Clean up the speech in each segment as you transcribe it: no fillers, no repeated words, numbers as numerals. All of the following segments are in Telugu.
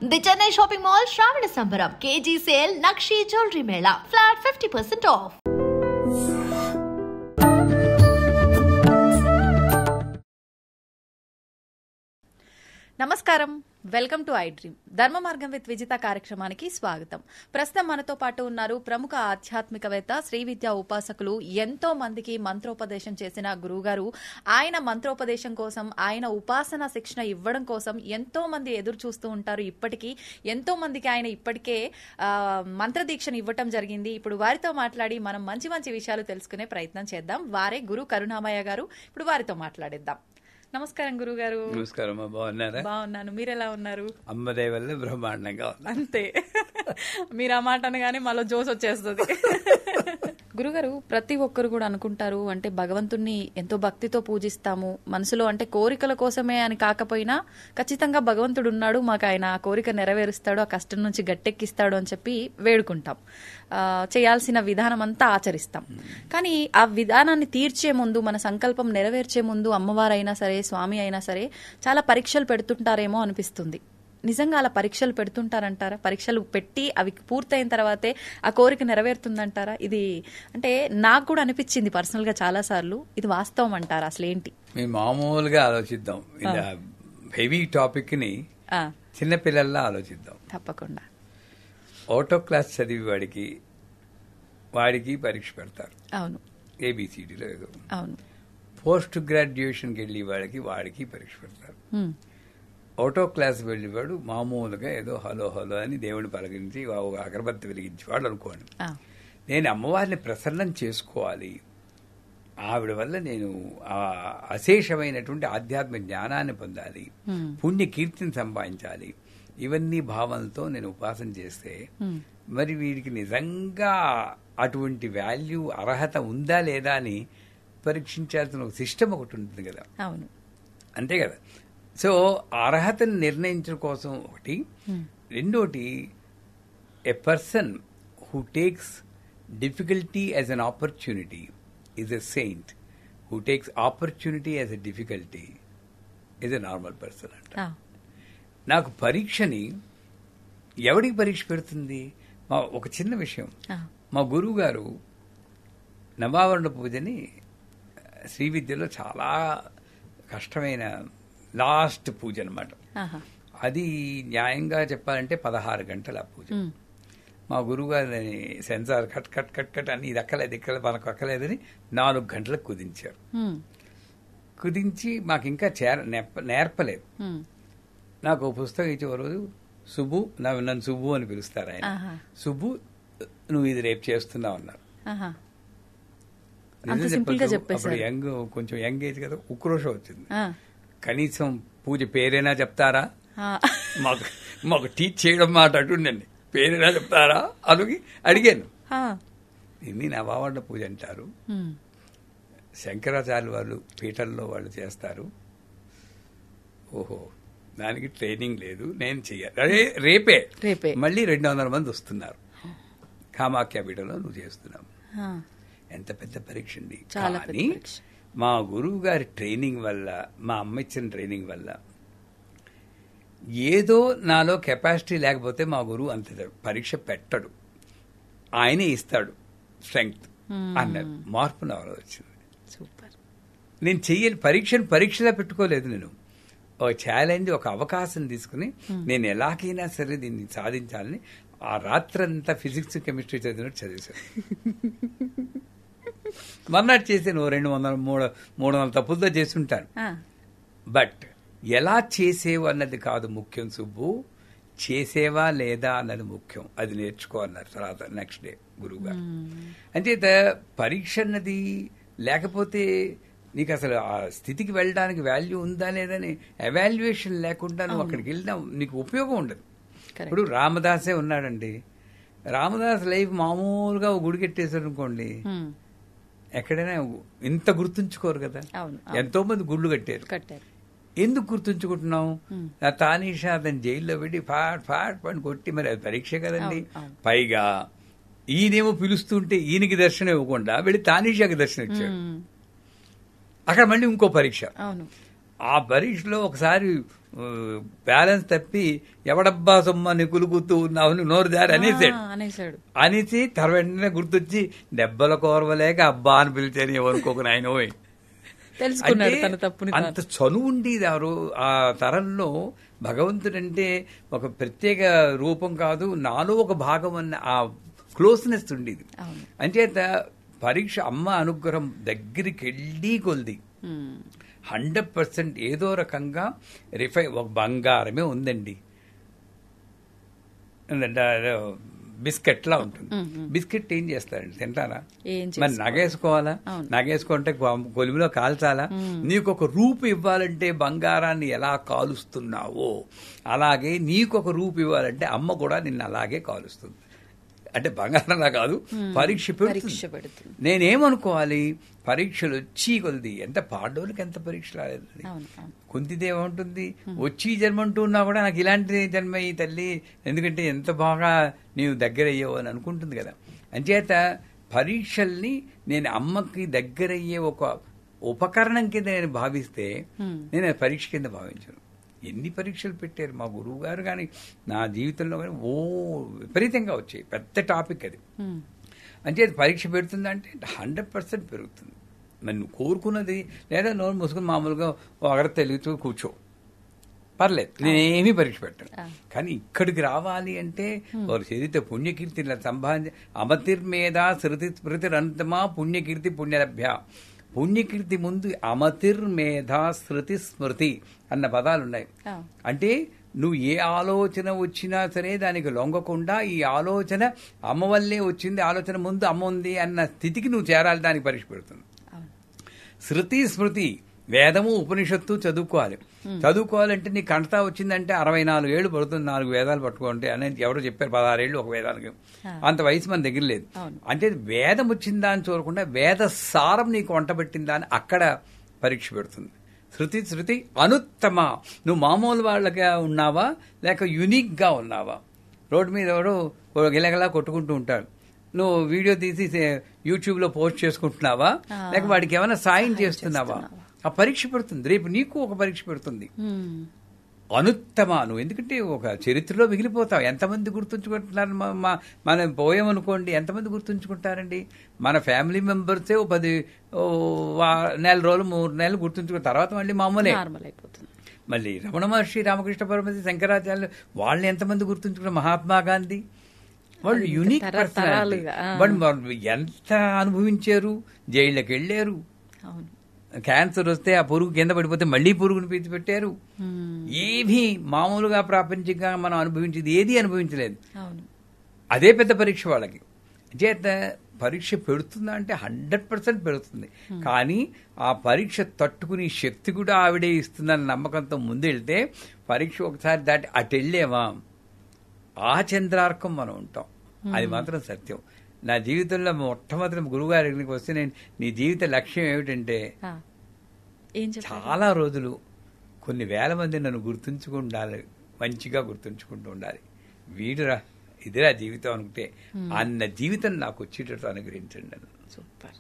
ది చెన్నై షాపింగ్ మాల్ శ్రావణ సంబరం KG sale nakshi jewellery Mela flat 50% of. నమస్కారం, వెల్కమ్ టు ఐ డ్రీమ్. ధర్మ మార్గం విత్ విజిత కార్యక్రమానికి స్వాగతం. ప్రస్తుతం మనతో పాటు ఉన్నారు ప్రముఖ ఆధ్యాత్మికవేత్త, శ్రీ విద్యా ఉపాసకులు, ఎంతో మందికి మంత్రోపదేశం చేసిన గురువుగారు. ఆయన మంత్రోపదేశం కోసం, ఆయన ఉపాసన శిక్షణ ఇవ్వడం కోసం ఎంతో మంది ఎదురు చూస్తూ ఉంటారు. ఇప్పటికీ ఎంతో మందికి ఆయన ఇప్పటికే మంత్రదీక్షను ఇవ్వటం జరిగింది. ఇప్పుడు వారితో మాట్లాడి మనం మంచి మంచి విషయాలు తెలుసుకునే ప్రయత్నం చేద్దాం. వారే గురు కరుణామయ్య గారు. ఇప్పుడు వారితో మాట్లాడిద్దాం. నమస్కారం గురుగారు. నమస్కారం. బాగున్నారా? బాగున్నాను. మీరు ఎలా ఉన్నారు? అమ్మదే వల్ల బ్రహ్మాండంగా ఉంది. అంతే, మీరు ఆ మాట అనగానే మాలో జోస్ వచ్చేస్తుంది. గురుగారు, ప్రతి ఒక్కరు కూడా అనుకుంటారు, అంటే భగవంతుణ్ణి ఎంతో భక్తితో పూజిస్తాము, మనసులో అంటే కోరికల కోసమే అని కాకపోయినా ఖచ్చితంగా భగవంతుడు ఉన్నాడు, మాకు ఆయన ఆ కోరిక నెరవేరుస్తాడు, ఆ కష్టం నుంచి గట్టెక్కిస్తాడు అని చెప్పి వేడుకుంటాం, చేయాల్సిన విధానం అంతా ఆచరిస్తాం. కానీ ఆ విధానాన్ని తీర్చే ముందు, మన సంకల్పం నెరవేర్చే ముందు అమ్మవారైనా సరే, స్వామి అయినా సరే చాలా పరీక్షలు పెడుతుంటారేమో అనిపిస్తుంది. నిజంగా అలా పరీక్షలు పెడుతుంటారంటారా? పరీక్షలు పెట్టి అవి పూర్తయిన తర్వాతే ఆ కోరిక నెరవేరుతుందంటారా? ఇది అంటే నాకు కూడా అనిపించింది పర్సనల్ గా చాలా సార్లు. ఇది వాస్తవం అంటారా? అసలు ఏంటి? మేము మామూలుగా ఆలోచిద్దాం, ఇలా హెవీ టాపిక్ ని చిన్నపిల్లల్లా ఆలోచిద్దాం. తప్పకుండా. ఆటో క్లాస్ చదివి వాడికి పరీక్ష పెడతారు. అవును. ఏబిసిడిలో ఏదో. అవును. పోస్ట్ గ్రాడ్యుయేషన్కి వెళ్ళి వాడికి పరీక్ష పెడతారు. ఆటో క్లాస్ వెళ్ళేవాడు మామూలుగా ఏదో హలో హలో అని దేవుని పలకరించి ఒక అగరబత్తి వెలిగించేవాడు అనుకోండి. నేను అమ్మవారిని ప్రసన్నం చేసుకోవాలి, ఆవిడ వల్ల నేను అశేషమైనటువంటి ఆధ్యాత్మిక జ్ఞానాన్ని పొందాలి, పుణ్య కీర్తిని సంపాదించాలి, ఇవన్నీ భావనలతో నేను ఉపాసన చేస్తే మరి వీడికి నిజంగా అటువంటి వాల్యూ, అర్హత ఉందా లేదా అని పరీక్షించాల్సిన ఒక సిస్టమ్ ఒకటి ఉంటుంది కదా. అవును. అంతే కదా. సో అర్హతను నిర్ణయించడం కోసం ఒకటి. రెండోటి, a person who takes difficulty as an opportunity is a saint, who takes opportunity as a difficulty is a normal person అంట. నాకు పరీక్షని ఎవడికి పరీక్ష పెడుతుంది? ఒక చిన్న విషయం, మా గురువు గారు నవావరణ పూజని శ్రీ విద్యలో చాలా కష్టమైన లాస్ట్ పూజ అనమాట. అది న్యాయంగా చెప్పాలంటే 16 గంటల పూజ. మా గురువు గారిని censor cut cut cut cut అని ఇది ఎక్కలేదు మనకు అక్కలేదని 4 గంటలకు కుదించారు. కుదించి మాకు ఇంకా నేర్పలేదు. నాకు ఒక పుస్తకం ఇచ్చే రోజు, సుబ్బు, నన్ను సుబ్బు అని పిలుస్తారు ఆయన, సుబ్బు నువ్వు ఇది రేపు చేస్తున్నావు అన్నారు. అప్పుడు కొంచెం యంగ్ ఏజ్ కదా, ఉక్రోషం వచ్చింది. కనీసం పూజ పేరైనా చెప్తారా, మాకు టీచ్ చేయడం మాట అటుండండి, పేరైనా చెప్తారా అని అడిగాను. దీన్ని నవావరణ పూజ అంటారు. శంకరాచార్య వాళ్ళు పీఠంలో వాళ్ళు చేస్తారు. ఓహో, దానికి ట్రైనింగ్ లేదు, నేను చెయ్యాలి. రేపే మళ్ళీ 200 మంది వస్తున్నారు. కామాఖ్య పీఠంలో నువ్వు చేస్తున్నావు. ఎంత పెద్ద పరీక్ష అండి. కానీ మా గురువు గారి ట్రైనింగ్ వల్ల, మా అమ్మ ఇచ్చిన ట్రైనింగ్ వల్ల ఏదో నాలో కెపాసిటీ లేకపోతే మా గురువు అంత పరీక్ష పెట్టడు, ఆయనే ఇస్తాడు స్ట్రెంగ్త్ అన్నారు. మార్పు నాలో వచ్చింది. సూపర్. నేను చెయ్యని పరీక్షలా పెట్టుకోలేదు. నేను ఒక ఛాలెంజ్, ఒక అవకాశం తీసుకుని నేను ఎలాగైనా సరే దీన్ని సాధించాలని ఆ రాత్రంతా ఫిజిక్స్, కెమిస్ట్రీ చదివినట్టు చదివేశాను. మర్నాడు చేసి 200-300 తప్పులతో చేస్తుంటాను. బట్ ఎలా చేసేవు అన్నది కాదు ముఖ్యం సుబ్బు, చేసేవా లేదా అన్నది ముఖ్యం. అది నేర్చుకో అన్నారు తర్వాత నెక్స్ట్ డే గురువు గారు. అంచేత పరీక్ష అన్నది లేకపోతే నీకు అసలు ఆ స్థితికి వెళ్ళడానికి వాల్యూ ఉందా లేదని ఎవాల్యుయేషన్ లేకుండా నువ్వు అక్కడికి వెళ్ళినా నీకు ఉపయోగం ఉండదు. ఇప్పుడు రామదాసే ఉన్నాడండి, రామదాస్ లైఫ్ మామూలుగా గుడి కట్టేశారు అనుకోండి, ఎక్కడైనా ఇంత గుర్తుంచుకోరు కదా. ఎంతో మంది గుళ్ళు కట్టారు. ఎందుకు గుర్తుంచుకుంటున్నాం? తానీషా అతను జైల్లో పెట్టి ఫాట్ పని కొట్టి, మరి అది పరీక్ష కదండి. పైగా ఈయనేమో పిలుస్తుంటే ఈయనకి దర్శనం ఇవ్వకుండా వెళ్ళి తానీషాకి దర్శనం ఇచ్చాడు. అక్కడ మళ్ళీ ఇంకో పరీక్ష. ఆ పరీక్షలో ఒకసారి బ్యాలెన్స్ తప్పి ఎవడబ్బా సొమ్మని కులుకుతూ ఉన్నావు నోరు దారి అనేసాడు. అనేసి వెంటనే గుర్తొచ్చి దెబ్బల కోరవలేక అబ్బా అని పిలిచాను ఎవరికొక నాయన అంత చనువు ఉండేది ఆ తరంలో. భగవంతుడంటే ఒక ప్రత్యేక రూపం కాదు, నాలో ఒక భాగం అన్న ఆ క్లోజ్నెస్ ఉండేది. అంచేత పరీక్ష అమ్మ అనుగ్రహం దగ్గరికి వెళ్ళి కొలిది 100% ఏదో రకంగా ఒక బంగారమే ఉందండి. బిస్కెట్ లా ఉంటుంది. బిస్కెట్ ఏం చేస్తారండి, తింటారా? మరి నగేసుకోవాలా? నగేసుకుంటే కొలిమిలో కాల్చాలా? నీకు ఒక రూపు ఇవ్వాలంటే బంగారాన్ని ఎలా కాలుస్తున్నావో అలాగే నీకు ఒక రూపు ఇవ్వాలంటే అమ్మ కూడా నిన్ను అలాగే కాలుస్తుంది. అంటే బంగారంలా కాదు, పరీక్ష పెడుతుంది. నేనేమనుకోవాలి, పరీక్షలు వచ్చి కొలిది ఎంత పాడోళ్ళకి ఎంత పరీక్ష రాలేదు. కుంతిదేవుంటుంది వచ్చి జన్మ అంటున్నా కూడా నాకు ఇలాంటి జన్మ ఈ తల్లి, ఎందుకంటే ఎంత బాగా నీవు దగ్గరయ్యావు అని అనుకుంటుంది కదా. అంచేత పరీక్షల్ని నేను అమ్మకి దగ్గరయ్యే ఒక ఉపకరణం కింద నేను భావిస్తే నేను పరీక్ష కింద భావించను. ఎన్ని పరీక్షలు పెట్టారు మా గురువు గారు కానీ నా జీవితంలో కానీ విపరీతంగా వచ్చాయి. పెద్ద టాపిక్ అది. అంచేత పరీక్ష పెడుతుందంటే 100% పెరుగుతుంది. మరి నువ్వు కోరుకున్నది లేదా నోరు మూసుకుని మామూలుగా ఒకరి తెలుగుతూ కూర్చో, పర్లేదు, నేనేమీ పరీక్ష పెట్టాను. కానీ ఇక్కడికి రావాలి అంటే వారు చదివితే పుణ్యకీర్తి సంపాదించి అమతిర్మేధ శృతి స్మృతిరంతమా పుణ్యకీర్తి పుణ్యలభ్య. పుణ్యకీర్తి ముందు అమతిర్మేధ శృతి స్మృతి అన్న పదాలు ఉన్నాయి. అంటే నువ్వు ఏ ఆలోచన వచ్చినా సరే దానికి లొంగకుండా ఈ ఆలోచన అమ్మ వల్లే వచ్చింది, ఆలోచన ముందు అమ్మ ఉంది అన్న స్థితికి నువ్వు చేరాలి. దానికి పరీక్ష పెడుతుంది. శృతి స్మృతి, వేదము ఉపనిషత్తు చదువుకోవాలంటే నీ కంటతా వచ్చిందంటే 64 ఏళ్ళు పడుతుంది 4 వేదాలు పట్టుకుంటే అనేది ఎవరో చెప్పారు. 16 ఏళ్ళు ఒక వేదానికి. అంత వయసు మన దగ్గర లేదు. అంటే వేదం వచ్చిందా అని చూడకుండా వేద సారం నీకు వంట పెట్టిందా అని అక్కడ పరీక్ష పెడుతుంది. శృతి అనుత్తమ, నువ్వు మామూలు వాళ్ళగా ఉన్నావా లేక యునిక్ గా ఉన్నావా? రోడ్డు మీద ఎవడో గిలగలా కొట్టుకుంటూ ఉంటాడు, నువ్వు వీడియో తీసి యూట్యూబ్ లో పోస్ట్ చేసుకుంటున్నావా లేక వాడికి ఏమైనా సాయం చేస్తున్నావా? ఆ పరీక్ష పెడుతుంది. రేపు నీకు ఒక పరీక్ష పెడుతుంది. అనుత్తమ నువ్వు, ఎందుకంటే ఒక చరిత్రలో మిగిలిపోతావు. ఎంతమంది గుర్తుంచుకుంటున్నారు? మనం పోయామనుకోండి, ఎంతమంది గుర్తుంచుకుంటారండి? మన ఫ్యామిలీ మెంబర్సే 10 నెల రోజులు 3 నెలలు గుర్తుంచుకున్న తర్వాత మళ్ళీ మామూలే అయిపోతుంది. మళ్ళీ రమణ మహర్షి, రామకృష్ణ పరమహంస, శంకరాచార్యులు వాళ్ళని ఎంతమంది గుర్తుంచుకున్నారు? మహాత్మా గాంధీ వాళ్ళు యూనిక్ పర్సనాలిటీ. వాళ్ళు ఎంత అనుభవించారు, జైళ్ళకి వెళ్ళారు, క్యాన్సర్ వస్తే ఆ పురుగు కింద పడిపోతే మళ్లీ పురుగును పీచి పెట్టారు. ఏమీ మామూలుగా ప్రాపంచికంగా మనం అనుభవించేది ఏది అనుభవించలేదు. అదే పెద్ద పరీక్ష వాళ్ళకి. చేత పరీక్ష పెడుతుందా అంటే 100% పెడుతుంది. కానీ ఆ పరీక్ష తట్టుకునే శక్తి కూడా ఆవిడే ఇస్తుందన్న నమ్మకంతో ముందెళ్తే పరీక్ష ఒకసారి దాటి అటు వెళ్ళేవా ఆ చంద్రార్కం మనం ఉంటాం. అది మాత్రం సత్యం. నా జీవితంలో మొట్టమొదటి గురువుగారి దగ్గరికి వస్తే నేను నీ జీవిత లక్ష్యం ఏమిటంటే, చాలా రోజులు కొన్ని వేల మంది నన్ను గుర్తుంచుకుండాలి, మంచిగా గుర్తుంచుకుంటూ ఉండాలి. వీడురా ఇదిరా జీవితం అనుకుంటే అన్న జీవితం నాకు వచ్చేటట్టు అనుగ్రహించండి నన్ను. సూపర్.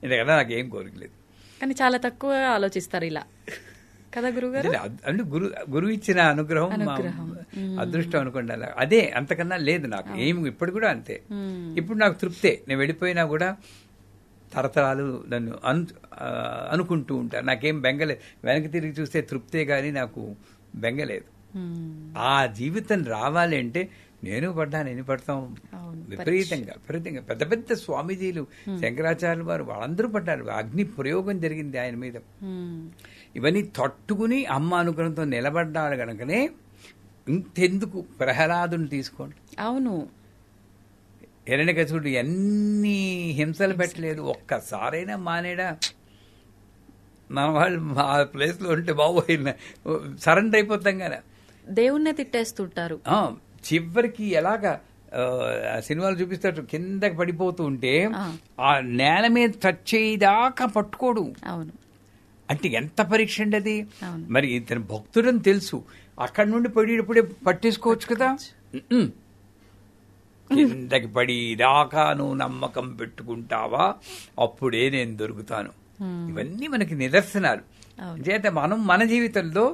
ఎందుకంటే నాకేం కోరికలేదు. కానీ చాలా తక్కువ ఆలోచిస్తారు ఇలా కదా గురుగారు? అంటే గురువు ఇచ్చిన అనుగ్రహం అదృష్టం అనుకోండి. అదే, అంతకన్నా లేదు నాకు ఏమి. ఇప్పుడు కూడా అంతే. ఇప్పుడు నాకు తృప్తే. నేను వెళ్ళిపోయినా కూడా తరతరాలు నన్ను అనుకుంటూ ఉంటాను. నాకేం బెంగలేదు. వెనక్కి తిరిగి చూస్తే తృప్తే గాని నాకు బెంగలేదు. ఆ జీవితం రావాలి అంటే నేను పడ్డాను, ఎన్ని పడతాం, విపరీతంగా పెద్ద పెద్ద స్వామీజీలు, శంకరాచార్యులు వారు వాళ్ళందరూ పడ్డారు. అగ్ని ప్రయోగం జరిగింది ఆయన మీద. ఇవన్నీ తట్టుకుని అమ్మ అనుగ్రహంతో నిలబడ్డాడు గనుకనే ఇంతెందుకు ప్రహ్లాదుని తీసుకోండి. అవును, హిరణ్యకశిపుడు ఎన్ని హింసలు పెట్టలేదు, ఒక్కసారైనా మానేడా? మన వాళ్ళు మా ప్లేస్ లో ఉంటే బాబోయ్ సరెండర్ అయిపోతాం కదా. దేవుణ్ణే తిట్టేస్తుంటారు. చివరికి ఎలాగా సినిమాలు చూపిస్తాడు, కిందకి పడిపోతూ ఉంటే ఆ నేల మీద టచ్ చేయదాకా పట్టుకోడు. అవును, అంటే ఎంత పరీక్ష అండి అది. మరి ఇతను భక్తుడని తెలుసు, అక్కడి నుండి పడేటప్పుడే పట్టేసుకోవచ్చు కదా. కిందకి పడి దాకా నువ్వు నమ్మకం పెట్టుకుంటావా, అప్పుడే నేను దొరుకుతాను. ఇవన్నీ మనకి నిదర్శనాలు. చేత మనం మన జీవితంలో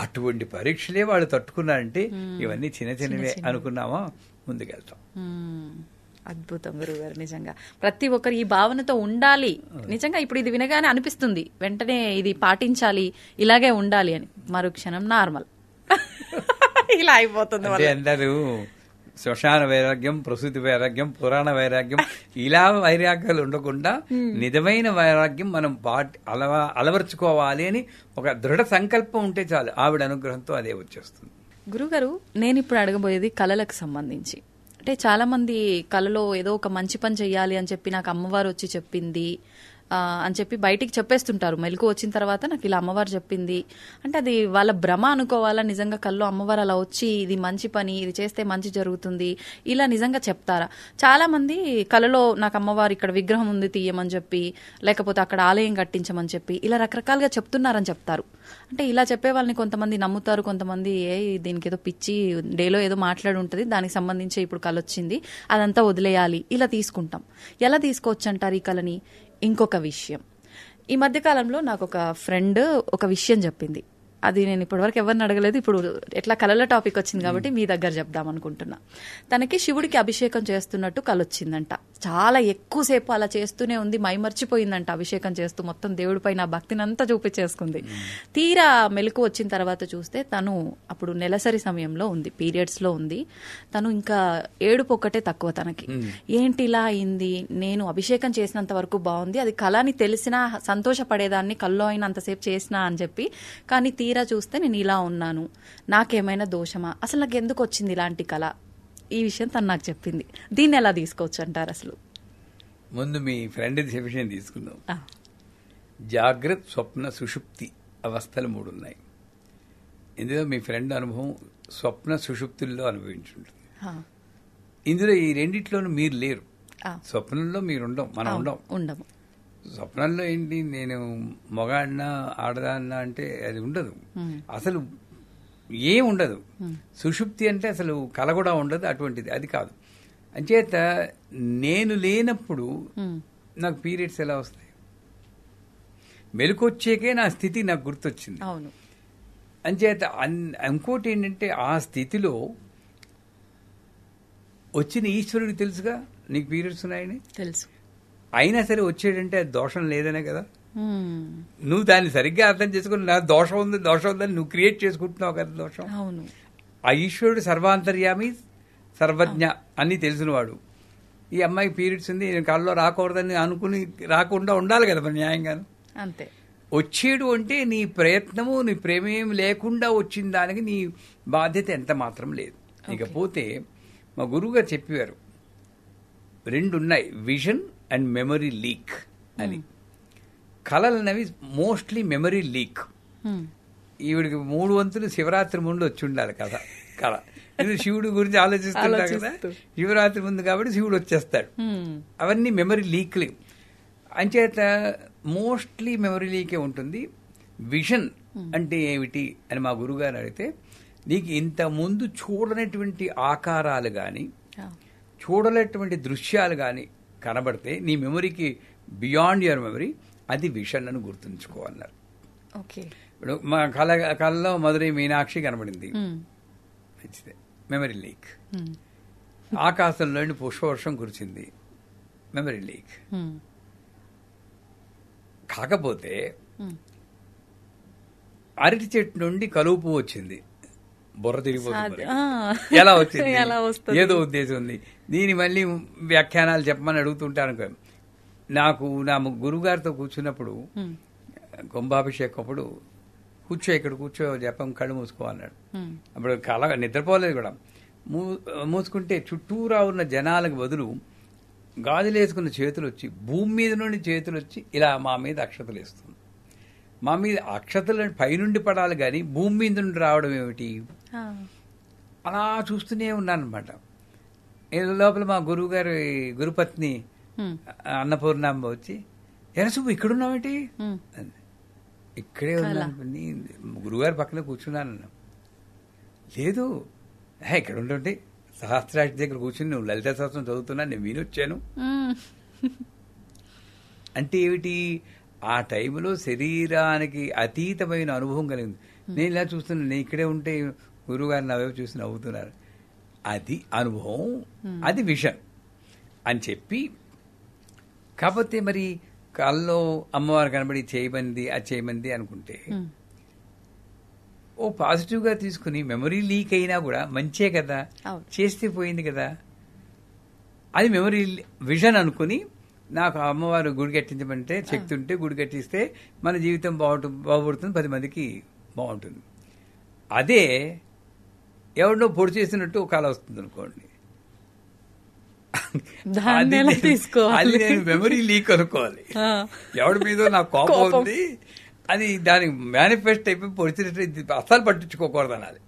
అటువంటి పరీక్షలే వాళ్ళు తట్టుకున్నారంటే ఇవన్నీ చిన్న చిన్నవే అనుకున్నామా ముందుకెళ్తాం. అద్భుతం గురుగారు, నిజంగా ప్రతి ఒక్కరు ఈ భావనతో ఉండాలి. నిజంగా ఇప్పుడు ఇది వినగానే అనిపిస్తుంది వెంటనే ఇది పాటించాలి, ఇలాగే ఉండాలి అని. మరో క్షణం నార్మల్ ఇలా అయిపోతుంది. అందరూ శ్మశాన వైరాగ్యం, ప్రసూతి వైరాగ్యం, పురాణ వైరాగ్యం ఇలా వైరాగ్యాలు ఉండకుండా నిజమైన వైరాగ్యం మనం అలవర్చుకోవాలి అని ఒక దృఢ సంకల్పం ఉంటే చాలు, ఆవిడ అనుగ్రహంతో అదే వచ్చేస్తుంది. గురుగారు, నేను ఇప్పుడు అడగబోయేది కళలకు సంబంధించి. అంటే చాలా మంది కళలో ఏదో ఒక మంచి పని చెయ్యాలి అని చెప్పి నాకు అమ్మవారు వచ్చి చెప్పింది అని చెప్పి బయటికి చెప్పేస్తుంటారు. మెలకు వచ్చిన తర్వాత నాకు ఇలా అమ్మవారు చెప్పింది అంటే అది వాళ్ళ భ్రమ అనుకోవాలా? నిజంగా కల్లో అమ్మవారు అలా వచ్చి ఇది మంచి పని, ఇది చేస్తే మంచి జరుగుతుంది ఇలా నిజంగా చెప్తారా? చాలా మంది కళలో నాకు అమ్మవారు ఇక్కడ విగ్రహం ఉంది తీయమని చెప్పి, లేకపోతే అక్కడ ఆలయం కట్టించమని చెప్పి ఇలా రకరకాలుగా చెప్తున్నారని చెప్తారు. అంటే ఇలా చెప్పే వాళ్ళని కొంతమంది నమ్ముతారు, కొంతమంది దీనికి ఏదో పిచ్చి డేలో ఏదో మాట్లాడి ఉంటుంది, దానికి సంబంధించి ఇప్పుడు కళ వచ్చింది అదంతా వదిలేయాలి ఇలా తీసుకుంటాం. ఎలా తీసుకోవచ్చు అంటారు ఈ కళని? ఇంకొక విషయం, ఈ మధ్యకాలంలో నాకు ఒక ఫ్రెండ్ ఒక విషయం చెప్పింది. అది నేను ఇప్పటివరకు ఎవరిని అడగలేదు. ఇప్పుడు ఎట్లా కళల టాపిక్ వచ్చింది కాబట్టి మీ దగ్గర చెప్దాం అనుకుంటున్నా. తనకి శివుడికి అభిషేకం చేస్తున్నట్టు కళ వచ్చిందంట. చాలా ఎక్కువసేపు అలా చేస్తూనే ఉంది, మైమర్చిపోయిందంట అభిషేకం చేస్తూ. మొత్తం దేవుడిపై నా భక్తిని అంతా చూపించేసుకుంది. తీరా మెలకు వచ్చిన తర్వాత చూస్తే తను అప్పుడు నెలసరి సమయంలో ఉంది, పీరియడ్స్ లో ఉంది. తను ఇంకా ఏడుపు ఒక్కటే తక్కువ తనకి. ఏంటి ఇలా అయింది, నేను అభిషేకం చేసినంత వరకు బాగుంది, అది కళ అని తెలిసినా సంతోషపడేదాన్ని, కల్లో అయినంతసేపు చేసినా అని చెప్పి, కానీ తీరా చూస్తే నేను ఇలా ఉన్నాను, నాకేమైనా దోషమా, అసలు నాకు ఎందుకు వచ్చింది ఇలాంటి కళ? ఈ విషయం తను నాకు చెప్పింది. దీన్ని ఎలా తీసుకోవచ్చు అంటారు? అసలు ముందు మీ ఫ్రెండ్ విషయం తీసుకుందాం. జాగ్రత్త, స్వప్న, సుషుప్తి అవస్థలు 3 ఉన్నాయి. ఇందులో మీ ఫ్రెండ్ అనుభవం స్వప్న సుషుప్తుల్లో అనుభవించుంటుంది. ఇందులో ఈ రెండిట్లోనూ మీరు లేరు. స్వప్నంలో మీరు మనం ఉండము. స్వప్నంలో ఏంటి, నేను మగాడినా ఆడదాన్నా అంటే అది ఉండదు, అసలు ఏం ఉండదు. సుషుప్తి అంటే అసలు కల కూడా ఉండదు, అటువంటిది అది కాదు. అంచేత నేను లేనప్పుడు నాకు పీరియడ్స్ ఎలా వస్తాయి? మెలకొచ్చేకే నా స్థితి నాకు గుర్తొచ్చింది. అంచేత ఇంకోటి ఏంటంటే ఆ స్థితిలో వచ్చిన ఈశ్వరుడికి తెలుసుగా నీకు పీరియడ్స్ ఉన్నాయని తెలుసు. అయినా సరే వచ్చేటంటే అది దోషం లేదనే కదా. నువ్వు దాన్ని సరిగ్గా అర్థం చేసుకుని నా దోషం ఉందని నువ్వు క్రియేట్ చేసుకుంటున్నావు కదా దోషం. ఆ ఈశ్వరుడు సర్వాంతర్యామి, సర్వజ్ఞ అన్ని తెలిసినవాడు. ఈ అమ్మాయికి పీరియడ్స్ ఉంది, నేను కళ్ళలో రాకూడదని అనుకుని రాకుండా ఉండాలి కదా మరి న్యాయంగాను. అంతే. వచ్చేడు అంటే నీ ప్రయత్నము, నీ ప్రేమేం లేకుండా వచ్చిన దానికి నీ బాధ్యత ఎంత మాత్రం లేదు. ఇకపోతే మా గురువుగారు చెప్పేవారు 2 ఉన్నాయి, విజన్ అండ్ మెమరీ లీక్ అని. కళలు అనేవి మోస్ట్లీ మెమరీ లీక్. ఈవిడికి 3 వంతులు శివరాత్రి ముందు వచ్చి ఉండాలి కదా కళ. ఇది శివుడి గురించి ఆలోచిస్తుంటా కదా, శివరాత్రి ముందు కాబట్టి శివుడు వచ్చేస్తాడు. అవన్నీ మెమరీ లీక్లు. అంచేత మోస్ట్లీ మెమరీ లీకే ఉంటుంది. విజన్ అంటే ఏమిటి అని మా గురుగారు అడిగితే, నీకు ఇంత ముందు చూడనటువంటి ఆకారాలు గాని చూడలేటువంటి దృశ్యాలు గాని కనబడితే నీ మెమరీకి బియాండ్ యువర్ మెమరీ, అది విషన్ అని గుర్తుంచుకోవాలన్నారు. ఇప్పుడు మా కళలో మధురై మీనాక్షి కనబడింది, మంచిదే, మెమరీ లీక్. ఆకాశంలోని పుష్పవర్షం కురిచింది, మెమరీ లీక్. కాకపోతే అరటి చెట్టు నుండి కలువు పువ్వు వచ్చింది, బుర్ర తిరిగిపోతుంది. ఎలా వచ్చింది? ఏదో ఉద్దేశం ఉంది. దీని మళ్ళీ వ్యాఖ్యానాలు చెప్పమని అడుగుతుంటాను. నాకు నా గురుగారితో కూర్చున్నప్పుడు కుంభాభిషేకం అప్పుడు ఇక్కడ కూర్చో జపం, కళ్ళు మూసుకో అన్నాడు. అప్పుడు కళ నిద్రపోలేదు కూడా. మూసుకుంటే చుట్టూరా ఉన్న జనాలకు బదులు గాజులేసుకున్న చేతులు వచ్చి, భూమి మీద నుండి చేతులు వచ్చి ఇలా మా మీద అక్షతలు వేస్తుంది. మా మీద అక్షతలు పైనుండి పడాలి కానీ భూమి మీద నుండి రావడం ఏమిటి? అలా చూస్తూనే ఉన్నాను అనమాట. లోపల మా గురువు గారి గురుపత్ని అన్నపూర్ణాంబ వచ్చి, ఎరసుబ్బు ఇక్కడున్నావేంటి? ఇక్కడే ఉన్నాను, గురువుగారి పక్కన కూర్చున్నాను. లేదు, ఇక్కడ ఉంటుంటే సహస్రాష్ట్ర దగ్గర కూర్చుని నువ్వు లలిత సహస్రం చదువుతున్నా, నేను వినొచ్చాను. అంటే ఏమిటి? ఆ టైంలో శరీరానికి అతీతమైన అనుభవం కలిగింది. నేను ఇలా చూస్తున్నాను, నేను ఇక్కడే ఉంటే గురువుగారు నా వైపు చూసి నవ్వుతున్నారు. అది అనుభవం, అది విషన్ అని చెప్పి. కాకపోతే మరి కల్లో అమ్మవారు కనబడి చేయమంది, అది చేయమంది అనుకుంటే ఓ పాజిటివ్గా తీసుకుని మెమరీ లీక్ అయినా కూడా మంచే కదా, చేస్తే పోయింది కదా, అది మెమరీ విజన్ అనుకుని నాకు అమ్మవారు గుడి కట్టించమంటే శక్తి ఉంటే గుడి కట్టిస్తే మన జీవితం బాగుపడుతుంది, 10 మందికి బాగుంటుంది. అదే ఎవరినో పొడి చేసినట్టు ఒక కళ వస్తుంది అనుకోండి, అది నేను మెమరీ లీక్ అనుకోవాలి. ఎవడి మీద నాకు కోపం ఉంది, అది దానికి మేనిఫెస్ట్ అయిపోయి పొడిచినట్టు అస్సలు పట్టించుకోకూడదు అనాలి.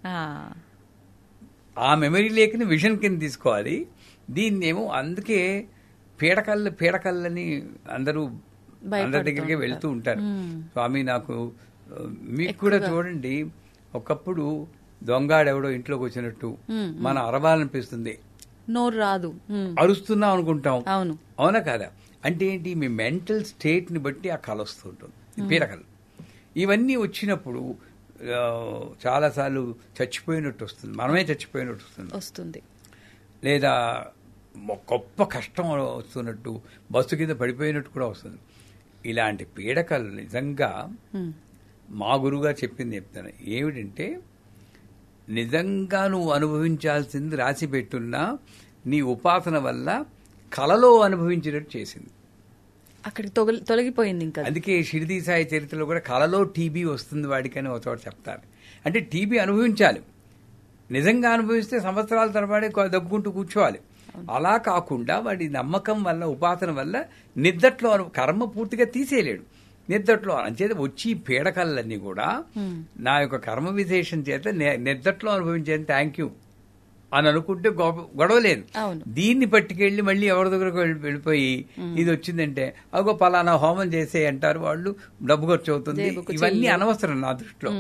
ఆ మెమరీ లేకని విజన్ కింద తీసుకోవాలి. దీన్నేమో అందుకే పీడకల్లని అందరూ అందరి దగ్గరికి వెళ్తూ ఉంటారు. స్వామి నాకు, మీకు కూడా చూడండి, ఒకప్పుడు దొంగాడెవడో ఇంట్లోకి వచ్చినట్టు మనం అరవాలనిపిస్తుంది, నోరు రాదు, అరుస్తున్నాం అనుకుంటాం. అవునా కాదా? అంటే ఏంటి, మీ మెంటల్ స్టేట్ ని బట్టి ఆ కళ వస్తూ ఉంటుంది. పీడకలు ఇవన్నీ వచ్చినప్పుడు చాలాసార్లు చచ్చిపోయినట్టు వస్తుంది, మనమే చచ్చిపోయినట్టు వస్తుంది, లేదా గొప్ప కష్టం వస్తున్నట్టు, బస్సు కింద పడిపోయినట్టు కూడా వస్తుంది. ఇలాంటి పీడకలు నిజంగా మా గురువుగా చెప్తాను ఏమిటంటే, నిజంగా నువ్వు అనుభవించాల్సింది రాసి పెట్టున్నా నీ ఉపాసన వల్ల కలలో అనుభవించినట్టు చేసింది, అక్కడికి తొలగిపోయింది. ఇంకా అందుకే షిరిడి సాయి చరిత్రలో కూడా కలలో టీబీ వస్తుంది వాడికని ఒక చోట చెప్తారు. అంటే టీబీ అనుభవించాలి, నిజంగా అనుభవిస్తే సంవత్సరాల తరబడి దగ్గుకుంటూ కూర్చోవాలి. అలా కాకుండా వాడి నమ్మకం వల్ల, ఉపాసన వల్ల నిద్దట్లో కర్మ పూర్తిగా తీసేయలేడు, నిద్దట్లో. అంచేత వచ్చి పీడకలన్నీ కూడా నా యొక్క కర్మ విశేషం చేత నిద్దట్లో అనుభవించేది, థ్యాంక్ యూ అని అనుకుంటే గొడవ లేదు. దీన్ని పట్టుకెళ్లి మళ్ళీ ఎవరి దగ్గరకు వెళ్ళిపోయి ఇది వచ్చిందంటే అగో పలానా హోమం చేసే అంటారు వాళ్ళు, డబ్బు ఖర్చు అవుతుంది, ఇవన్నీ అనవసరం నా దృష్టిలో.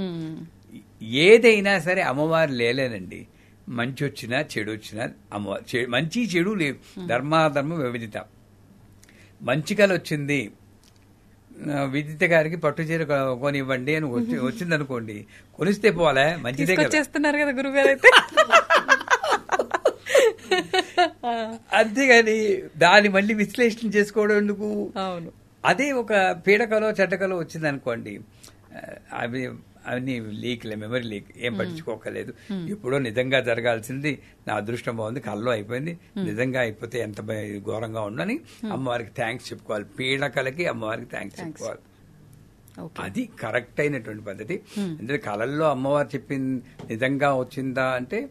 ఏదైనా సరే అమ్మవారు లేలేనండి, మంచి వచ్చినా చెడు వచ్చినా అమ్మవారు, మంచి చెడు లేవు, ధర్మాధర్మ వివిధిత. మంచి కళ వచ్చింది, విదిత గారికి పట్టు చీర కొనివ్వండి అని వచ్చింది అనుకోండి, కొనిస్తే పోలే, మంచిదే చేస్తున్నారు కదా గురుగారు అయితే. అంతేగాని దాన్ని మళ్ళీ విశ్లేషణ చేసుకోవడం ఎందుకు? అవును. అదే ఒక పీడకలో చెడ్డకలో వచ్చింది అనుకోండి, అవి అవన్నీ లీక్లే, మెమరీ లీక్, ఏం పట్టించుకోకలేదు. ఎప్పుడో నిజంగా జరగాల్సింది నా అదృష్టం బాగుంది, కల్లో అయిపోయింది, నిజంగా అయిపోతే ఎంత ఘోరంగా ఉండని అమ్మవారికి థ్యాంక్స్ చెప్పుకోవాలి. పీడకలకి అమ్మవారికి థ్యాంక్స్ చెప్పుకోవాలి. అది కరెక్ట్ అయినటువంటి పద్ధతి. అంటే కళల్లో అమ్మవారు చెప్పింది నిజంగా వచ్చిందా అంటే,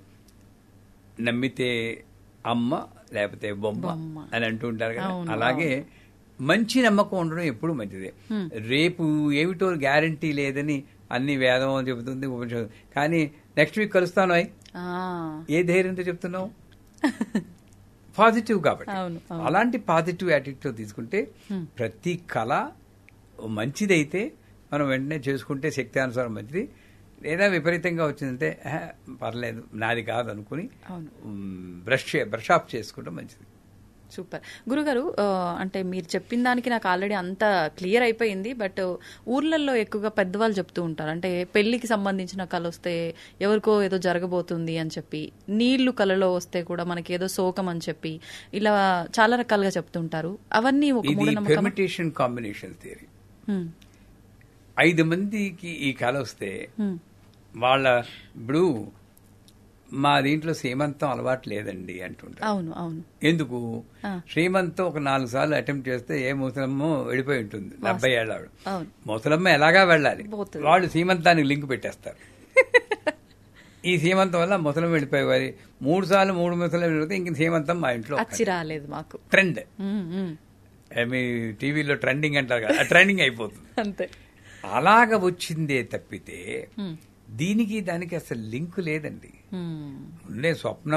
నమ్మితే అమ్మ లేకపోతే బొమ్మ అని అంటూ ఉంటారు కదా, అలాగే మంచి నమ్మకం ఉండడం ఎప్పుడు మంచిదే. రేపు ఏమిటో గ్యారంటీ లేదని అన్ని వేదం చెబుతుంది, ఉపనిషత్తు, కానీ నెక్స్ట్ వీక్ కలుస్తాను అయి ఏ ధైర్యంతో చెప్తున్నావు? పాజిటివ్ కాబట్టి. అలాంటి పాజిటివ్ యాటిట్యూడ్ తీసుకుంటే ప్రతి కళ మంచిదైతే మనం వెంటనే చేసుకుంటే శక్తి అనుసారం మంచిది. లేదా విపరీతంగా వచ్చిందంటే పర్లేదు నాది కాదు అనుకుని బ్రష్ ఆఫ్ చేసుకోవడం మంచిది. సూపర్ గురుగారు. అంటే మీరు చెప్పిన దానికి నాకు ఆల్రెడీ అంత క్లియర్ అయిపోయింది. బట్ ఊర్లలో ఎక్కువగా పెద్దవాళ్ళు చెప్తూ ఉంటారు, అంటే పెళ్లికి సంబంధించిన కళ వస్తే ఎవరికో ఏదో జరగబోతుంది అని చెప్పి, నీళ్లు కళలో వస్తే కూడా మనకి ఏదో శోకం అని చెప్పి, ఇలా చాలా రకాలుగా చెప్తుంటారు. అవన్నీ ఒక పెర్మిటేషన్ కాంబినేషన్ థియరీ. 5 మందికి ఈ కళ వస్తే వాళ్ళ, ఇప్పుడు మా దీంట్లో శ్రీమంతం అలవాటు లేదండి అంటుంటారు. అవును అవును. ఎందుకు? శ్రీమంతం ఒక 4 సార్లు అటెంప్ట్ చేస్తే ఏ ముసలమ్మ వెళ్ళిపోయి ఉంటుంది, 70 ఏళ్ళ ముసలమ్మ ఎలాగా వెళ్ళాలి, వాళ్ళు శ్రీమంతానికి లింక్ పెట్టేస్తారు. ఈ శ్రీమంతం వల్ల ముసలం వెళ్ళిపోయేవారి 3 సార్లు 3 ముసలం వెళ్ళిపోతే ఇంక శ్రీమంతం మా ఇంట్లో రాలేదు. మాకు ట్రెండ్, మీ టీవీలో ట్రెండింగ్ అంటారు కదా, ట్రెండింగ్ అయిపోతుంది అంతే. అలాగ వచ్చిందే తప్పితే దీనికి దానికి అసలు లింక్ లేదండి. ఉండే స్వప్న,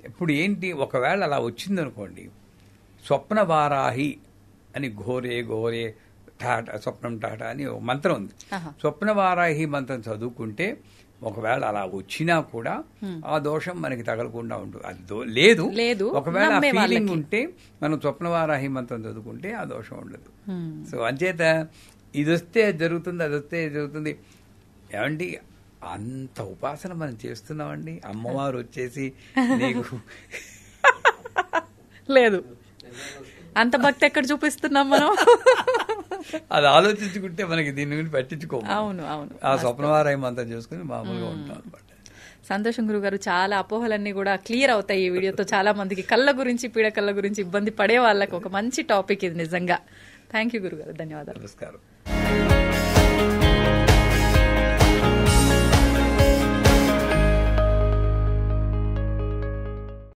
ఇప్పుడు ఏంటి, ఒకవేళ అలా వచ్చిందనుకోండి, స్వప్న వారాహి అని ఘోరే ఘోరే టాటా స్వప్నం టాటా అని ఒక మంత్రం ఉంది. స్వప్న వారాహి మంత్రం చదువుకుంటే ఒకవేళ అలా వచ్చినా కూడా ఆ దోషం మనకి తగలకుండా ఉంటుంది. అది లేదు. ఒకవేళ ఆ ఫీలింగ్ ఉంటే మనం స్వప్న వారాహి మంత్రం చదువుకుంటే ఆ దోషం ఉండదు. సో అంచేత ఇది వస్తే అది జరుగుతుంది, అది వస్తే ఇది జరుగుతుంది. ఏమండి అంత ఉపాసన మనం చేస్తున్నామండి, అమ్మవారు వచ్చేసి నీకు లేదు అంత భక్తి ఎక్కడ చూపిస్తున్నాం మనం. అది ఆలోచించుకుంటే మనకి దీని గురించి పట్టించుకో. అవును అవును, ఆ స్వప్నవారాయం అంతా చేసుకుని మామూలుగా ఉంటాం అనమాట. సంతోషం గురుగారు, చాలా అపోహలన్నీ కూడా క్లియర్ అవుతాయి ఈ వీడియోతో. చాలా మందికి కళ్ళ గురించి, పీడ కళ్ళ గురించి ఇబ్బంది పడే వాళ్ళకి ఒక మంచి టాపిక్ ఇది నిజంగా. థ్యాంక్ యూ గురుగారు, ధన్యవాదాలు. నమస్కారం.